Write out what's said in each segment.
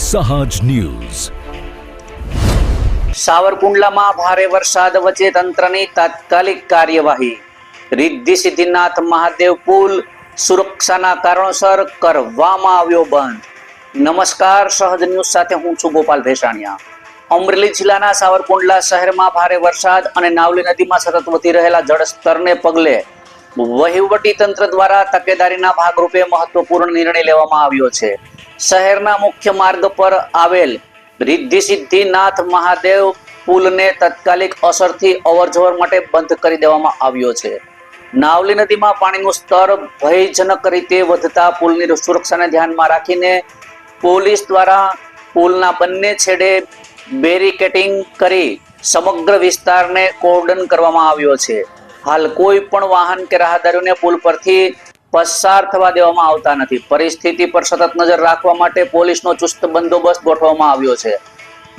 સહજ ન્યૂઝ. સાવરકુંડલામાં ભારે વરસાદ વચ્ચે તંત્રની તાત્કાલિક કાર્યવાહી. રિદ્ધિ સિદ્ધિનાથ મહાદેવ પુલ સુરક્ષાના કારણોસર કરવામાં આવ્યો બંધ. નમસ્કાર, સહજ ન્યૂઝ સાથે હું છું ગોપાલ ભેસાણિયા. અમરેલી જિલ્લાના સાવરકુંડલા શહેરમાં ભારે વરસાદ અને નાવલી નદીમાં સતત વધી રહેલા જળસ્તરને પગલે વહીવટી તંત્ર દ્વારા તકેદારીના ભાગરૂપે મહત્વપૂર્ણ નિર્ણય લેવામાં આવ્યો છે. શહેરના મુખ્ય માર્ગ પર આવેલ રિદ્ધિ સિદ્ધિનાથ મહાદેવ પુલને તાત્કાલિક અસરથી અવરજવર માટે બંધ કરી દેવામાં આવ્યો છે. નાવલી નદીમાં પાણીનું સ્તર ભયજનક રીતે વધતા પુલની સુરક્ષાને ધ્યાનમાં રાખીને પોલીસ દ્વારા પુલના બંને છેડે બેરિકેડિંગ કરી સમગ્ર વિસ્તારને કોર્ડન કરવામાં આવ્યો છે. હાલ કોઈ પણ વાહન કે રાહદારીઓને પુલ પરથી પસાર થવા દેવામાં આવતા નથી. પરિસ્થિતિ પર સતત નજર રાખવા માટે પોલીસનો ચુસ્ત બંદોબસ્ત ગોઠવવામાં આવ્યો છે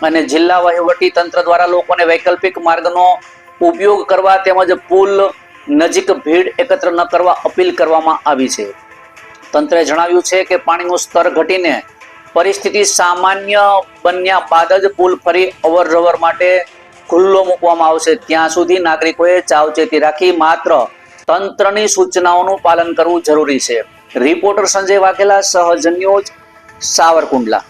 અને જિલ્લા વહીવટી તંત્ર દ્વારા લોકોને વૈકલ્પિક માર્ગનો ઉપયોગ કરવા તેમજ પુલ નજીક ભીડ એકત્ર ન કરવા અપીલ કરવામાં આવી છે. તંત્રે જણાવ્યું છે કે પાણીનું સ્તર ઘટીને પરિસ્થિતિ સામાન્ય બન્યા બાદ જ પુલ ફરી અવરજવર માટે ખુલ્લો મૂકવામાં આવશે. ત્યાં સુધી નાગરિકોએ સાવચેતી રાખી માત્ર તંત્રની સૂચનાઓનું પાલન કરવું જરૂરી છે. રિપોર્ટર સંજય વાઘેલા, સહજ ન્યૂઝ, સાવરકુંડલા.